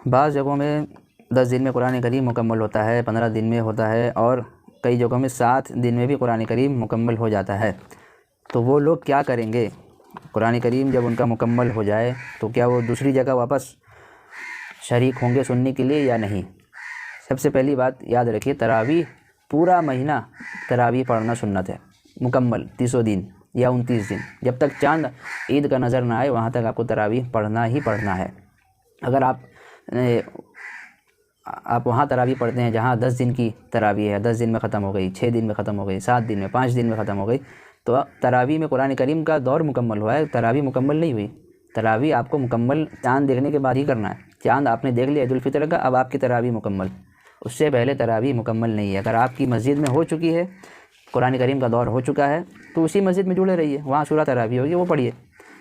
بعض جگہوں میں 10 دن میں قرآن کریم مکمل ہوتا ہے، 15 دن میں ہوتا ہے، اور کئی جگہوں میں 7 دن میں بھی قرآن کریم مکمل ہو جاتا ہے۔ تو وہ لوگ کیا کریں گے؟ قرآن کریم جب ان کا مکمل ہو جائے تو کیا وہ دوسری جگہ واپس شریک ہوں گے سننے کے لیے یا نہیں؟ سب سے پہلی بات یاد رکھیے، تراویح پورا مہینہ تراویح پڑھنا سنت ہے، مکمل 30 دن یا 29 دن، جب تک چاند عید کا نظر نہ آئے وہاں تک آپ کو تراویح پڑھنا ہی پڑھنا ہے۔ اگر آپ وہاں تراویح پڑھتے ہیں جہاں 10 دن کی تراویح ہے، 10 دن میں ختم ہو گئی، 6 دن میں ختم ہو گئی، 7 دن میں، 5 دن میں ختم ہو گئی، تو تراویح میں قرآن کریم کا دور مکمل ہوا ہے، تراویح مکمل نہیں ہوئی۔ تراویح آپ کو مکمل چاند دیکھنے کے بعد ہی کرنا ہے۔ چاند آپ نے دیکھ لیا عید الفطر کا، اب آپ کی تراویح مکمل، اس سے پہلے تراویح مکمل نہیں ہے۔ اگر آپ کی مسجد میں ہو چکی ہے، قرآن کریم کا دور ہو چکا ہے، تو اسی مسجد میں جڑے رہیے، وہاں سورہ تراویح ہوگی وہ پڑھیے۔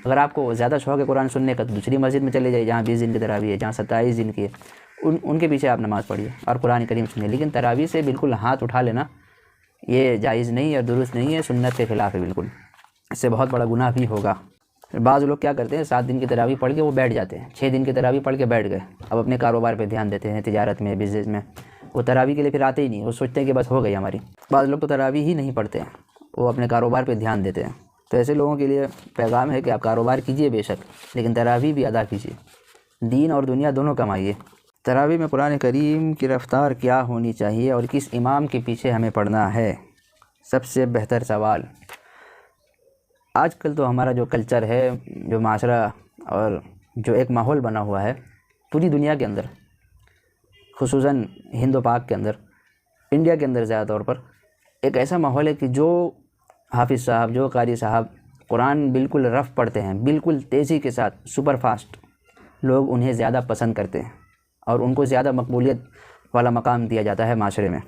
اگر آپ کو زیادہ شوق ہے قرآن سننے کا تو دوسری مسجد میں چلے جائیے جہاں 20 دن کی تراویح ہے، جہاں 27 دن کی ہے، ان کے پیچھے آپ نماز پڑھیے اور قرآن کریم سنیے۔ لیکن تراویح سے بالکل ہاتھ اٹھا لینا یہ جائز نہیں ہے، درست نہیں ہے، سنت کے خلاف ہے بالکل، اس سے بہت بڑا گناہ بھی ہوگا۔ بعض لوگ کیا کرتے ہیں، 7 دن کی تراویح پڑھ کے وہ بیٹھ جاتے ہیں، 6 دن کی تراویح پڑھ کے بیٹھ گئے، اب اپنے کاروبار پہ دھیان دیتے ہیں، تجارت میں، بزنس میں، وہ تراویح کے لیے پھر آتے ہی نہیں، وہ سوچتے ہیں کہ بس ہو گئی ہماری۔ بعض لوگ تو تراویح ہی نہیں پڑھتے ہیں، وہ اپنے کاروبار پہ دھیان دیتے ہیں۔ تو ایسے لوگوں کے لیے پیغام ہے کہ آپ کاروبار کیجئے بے شک، لیکن تراویح بھی ادا کیجئے، دین اور دنیا دونوں کمائیے۔ تراویح میں قرآن کریم کی رفتار کیا ہونی چاہیے اور کس امام کے پیچھے ہمیں پڑھنا ہے؟ سب سے بہتر سوال۔ آج کل تو ہمارا جو کلچر ہے، جو معاشرہ اور جو ایک ماحول بنا ہوا ہے پوری دنیا کے اندر، خصوصاً ہند و پاک کے اندر، انڈیا کے اندر زیادہ طور پر ایک ایسا ماحول ہے کہ جو حافظ صاحب، جو قاری صاحب قرآن بالکل رف پڑھتے ہیں، بالکل تیزی کے ساتھ، سپر فاسٹ، لوگ انہیں زیادہ پسند کرتے ہیں اور ان کو زیادہ مقبولیت والا مقام دیا جاتا ہے معاشرے میں،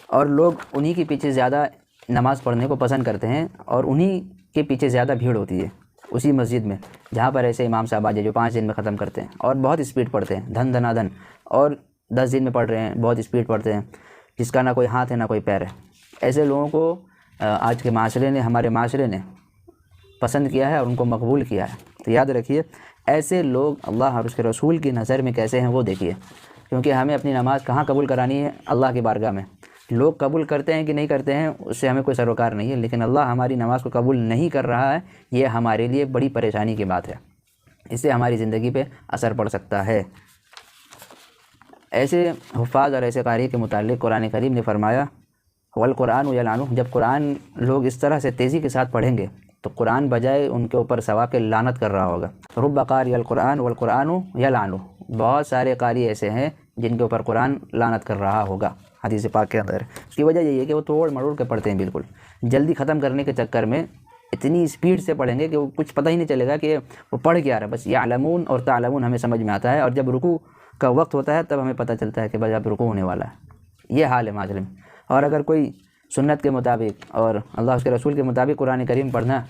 اور لوگ انہی کے پیچھے زیادہ نماز پڑھنے کو پسند کرتے ہیں، اور انہی کے پیچھے زیادہ بھیڑ ہوتی ہے اسی مسجد میں جہاں پر ایسے امام صاحب آ جائے جو 5 دن میں ختم کرتے ہیں اور بہت اسپیڈ پڑھتے ہیں، دھن دھنا دھن، اور 10 دن میں پڑھ رہے ہیں، بہت اسپیڈ پڑھتے ہیں، جس کا نہ کوئی ہاتھ ہے نہ کوئی پیر ہے۔ ایسے لوگوں کو آج کے معاشرے نے، ہمارے معاشرے نے پسند کیا ہے اور ان کو مقبول کیا ہے۔ تو یاد رکھیے، ایسے لوگ اللہ اور اس کے رسول کی نظر میں کیسے ہیں وہ دیکھیے، کیونکہ ہمیں اپنی نماز کہاں قبول کرانی ہے؟ اللہ کی بارگاہ میں۔ لوگ قبول کرتے ہیں کہ نہیں کرتے ہیں اس سے ہمیں کوئی سروکار نہیں ہے، لیکن اللہ ہماری نماز کو قبول نہیں کر رہا ہے، یہ ہمارے لیے بڑی پریشانی کی بات ہے، اس سے ہماری زندگی پہ اثر پڑ سکتا ہے۔ ایسے حفاظ اور ایسے قاری کے متعلق قرآن کریم نے فرمایا، والقرآن یلعنہ، جب قرآن لوگ اس طرح سے تیزی کے ساتھ پڑھیں گے تو قرآن بجائے ان کے اوپر ثواب کے لعنت کر رہا ہوگا۔ رب قاری القرآن والقرآن یلعنہ، بہت سارے قاری ایسے ہیں جن کے اوپر قرآن لعنت کر رہا ہوگا، حدیث پاک کے اندر۔ اس کی وجہ یہی ہے کہ وہ توڑ مروڑ کے پڑھتے ہیں، بالکل جلدی ختم کرنے کے چکر میں اتنی اسپیڈ سے پڑھیں گے کہ وہ کچھ پتہ ہی نہیں چلے گا کہ وہ پڑھ کیا رہا ہے، بس یعلمون اور تعلمون ہمیں سمجھ میں آتا ہے، اور جب رکوع کا وقت ہوتا ہے تب ہمیں پتہ چلتا ہے کہ بس اب رکوع ہونے والا ہے۔ یہ حال ہے معاشرے میں۔ اور اگر کوئی سنت کے مطابق اور اللہ اس کے رسول کے مطابق قرآن کریم پڑھنا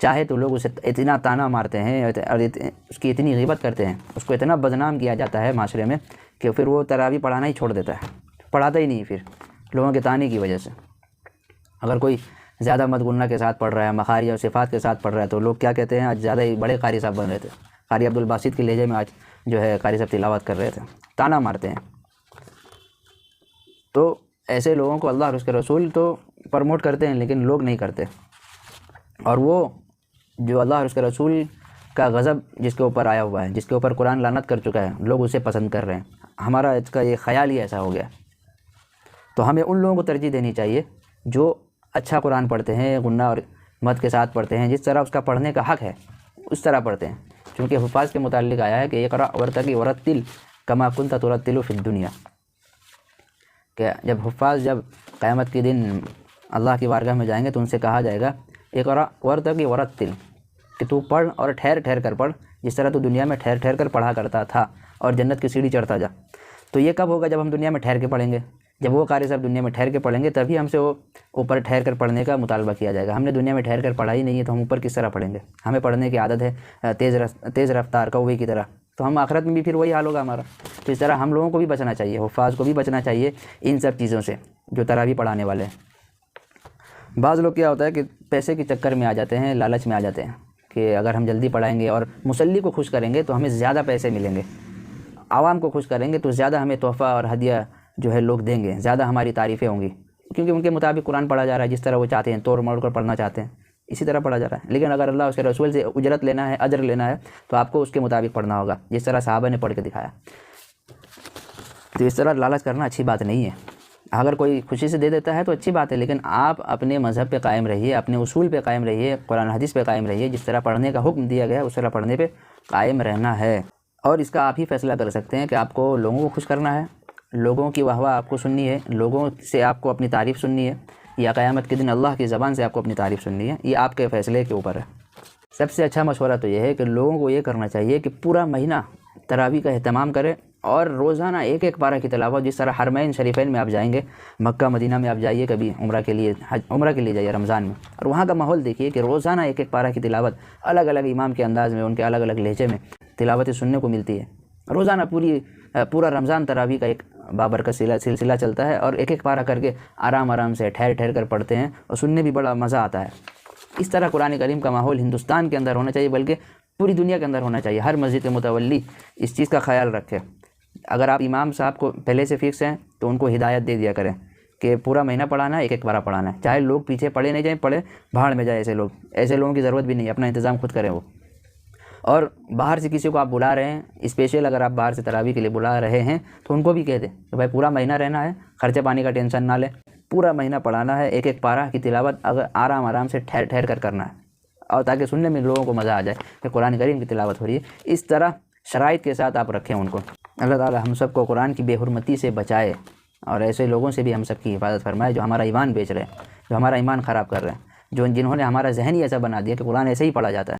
چاہے تو لوگ اسے اتنا طعنہ مارتے ہیں اور اس کی اتنی غیبت کرتے ہیں، اس کو اتنا بدنام کیا جاتا ہے معاشرے میں کہ پھر وہ تراویح پڑھانا ہی چھوڑ دیتا ہے، پڑھاتا ہی نہیں پھر لوگوں کے طعنے کی وجہ سے۔ اگر کوئی زیادہ مدغنہ کے ساتھ پڑھ رہا ہے، مخارج اور صفات کے ساتھ پڑھ رہا ہے، تو لوگ کیا کہتے ہیں، آج زیادہ ہی بڑے قاری صاحب بن رہے تھے، قاری عبدالباسط کے لہجے میں آج جو ہے قاری صاحب تلاوت کر رہے تھے، طعنہ مارتے ہیں۔ تو ایسے لوگوں کو اللہ اور اس کے رسول تو پروموٹ کرتے ہیں لیکن لوگ نہیں کرتے، اور وہ جو اللہ اور اس کے رسول کا غضب جس کے اوپر آیا ہوا ہے، جس کے اوپر قرآن لعنت کر چکا ہے، لوگ اسے پسند کر رہے ہیں۔ ہمارا اس کا یہ خیال ہی ایسا ہو گیا، تو ہمیں ان لوگوں کو ترجیح دینی چاہیے جو اچھا قرآن پڑھتے ہیں، غنہ اور مد کے ساتھ پڑھتے ہیں، جس طرح اس کا پڑھنے کا حق ہے اس طرح پڑھتے ہیں، کیونکہ حفاظ کے متعلق آیا ہے کہ اقرأ وارتقی ورتل کما کنت ترتل فی الدنیا، کہ جب حفاظ جب قیامت کے دن اللہ کی بارگاہ میں جائیں گے تو ان سے کہا جائے گا اقرأ وارتقی ورتل، کہ تو پڑھ اور ٹھہر ٹھہر کر پڑھ، جس طرح تو دنیا میں ٹھہر ٹھہر کر پڑھا کرتا تھا، اور جنت کی سیڑھی چڑھتا جا۔ تو یہ کب ہوگا؟ جب ہم دنیا میں ٹھہر کے پڑھیں گے، جب وہ قاری صاحب دنیا میں ٹھہر کے پڑھیں گے تبھی ہم سے وہ اوپر ٹھہر کر پڑھنے کا مطالبہ کیا جائے گا۔ ہم نے دنیا میں ٹھہر کر پڑھا ہی نہیں ہے تو ہم اوپر کس طرح پڑھیں گے؟ ہمیں پڑھنے کی عادت ہے تیز رفتار کوے کی طرح، تو ہم آخرت میں بھی پھر وہی حال ہوگا ہمارا۔ تو اس طرح ہم لوگوں کو بھی بچنا چاہیے، حفاظ کو بھی بچنا چاہیے ان سب چیزوں سے جو تراویح پڑھانے والے ہیں۔ بعض لوگ کیا ہوتا ہے کہ پیسے کے چکر میں آ جاتے ہیں، لالچ میں آ جاتے ہیں کہ اگر ہم جلدی پڑھائیں گے اور مصلی کو خوش کریں گے تو ہمیں زیادہ پیسے ملیں گے، عوام کو خوش کریں گے تو زیادہ ہمیں تحفہ اور ہدیہ جو ہے لوگ دیں گے، زیادہ ہماری تعریفیں ہوں گی، کیونکہ ان کے مطابق قرآن پڑھا جا رہا ہے جس طرح وہ چاہتے ہیں، توڑ موڑ کر پڑھنا چاہتے ہیں اسی طرح پڑھا جا رہا ہے۔ لیکن اگر اللہ اس کے رسول سے اجرت لینا ہے، اجر لینا ہے، تو آپ کو اس کے مطابق پڑھنا ہوگا جس طرح صحابہ نے پڑھ کے دکھایا۔ تو اس طرح لالچ کرنا اچھی بات نہیں ہے۔ اگر کوئی خوشی سے دے دیتا ہے تو اچھی بات ہے، لیکن آپ اپنے مذہب پہ قائم رہیے، اپنے اصول پہ قائم رہیے، قرآن حدیث پہ قائم رہیے، جس طرح پڑھنے کا حکم دیا گیا اس طرح پڑھنے پہ قائم رہنا ہے۔ اور اس کا آپ ہی فیصلہ کر سکتے ہیں کہ آپ کو لوگوں کو خوش کرنا ہے، لوگوں کی واہ واہ آپ کو سننی ہے، لوگوں سے آپ کو اپنی تعریف سننی ہے، یا قیامت کے دن اللہ کی زبان سے آپ کو اپنی تعریف سننی ہے، یہ آپ کے فیصلے کے اوپر ہے۔ سب سے اچھا مشورہ تو یہ ہے کہ لوگوں کو یہ کرنا چاہیے کہ پورا مہینہ تراویح کا اہتمام کرے اور روزانہ ایک ایک پارہ کی تلاوت، جس طرح حرمین شریفین میں آپ جائیں گے، مکہ مدینہ میں آپ جائیے کبھی عمرہ کے لیے، عمرہ کے لیے جائیے رمضان میں، اور وہاں کا ماحول دیکھیے کہ روزانہ ایک ایک پارہ کی تلاوت الگ الگ امام کے انداز میں، ان کے الگ الگ لہجے میں تلاوتیں سننے کو ملتی ہے۔ روزانہ پورا رمضان تراویح کا ایک بابرکت سلسلہ چلتا ہے، اور ایک ایک پارہ کر کے آرام آرام سے ٹھہر ٹھہر کر پڑھتے ہیں، اور سننے بھی بڑا مزہ آتا ہے۔ اس طرح قرآن کریم کا ماحول ہندوستان کے اندر ہونا چاہیے، بلکہ پوری دنیا کے اندر ہونا چاہیے۔ ہر مسجد متولی اس چیز کا خیال رکھے۔ اگر آپ امام صاحب کو پہلے سے فکس ہیں تو ان کو ہدایت دے دیا کریں کہ پورا مہینہ پڑھانا ہے، ایک ایک پارہ پڑھانا ہے، چاہے لوگ پیچھے پڑھے نہیں جائیں، پڑھے بھاڑ میں جائے، ایسے لوگوں کی ضرورت بھی نہیں، اپنا انتظام خود کریں وہ۔ اور باہر سے کسی کو آپ بلا رہے ہیں اسپیشل، اگر آپ باہر سے تراویح کے لیے بلا رہے ہیں تو ان کو بھی کہہ دیں کہ بھائی پورا مہینہ رہنا ہے، خرچے پانی کا ٹینشن نہ لیں، پورا مہینہ پڑھانا ہے، ایک ایک پارہ کی تلاوت اگر آرام آرام سے ٹھہر ٹھہر کر کرنا ہے، اور تاکہ سننے میں لوگوں کو مزہ آ جائے کہ قرآن کریم کی تلاوت ہو رہی ہے۔ اس طرح شرائط کے ساتھ آپ رکھیں ان کو۔ اللہ تعالی ہم سب کو قرآن کی بے حرمتی سے بچائے، اور ایسے لوگوں سے بھی ہم سب کی حفاظت فرمائے جو ہمارا ایمان بیچ رہے ہیں، جو ہمارا ایمان خراب کر رہے ہیں، جنہوں نے ہمارا ذہن ہی ایسا بنا دیا کہ قرآن ایسے ہی پڑھا جاتا ہے۔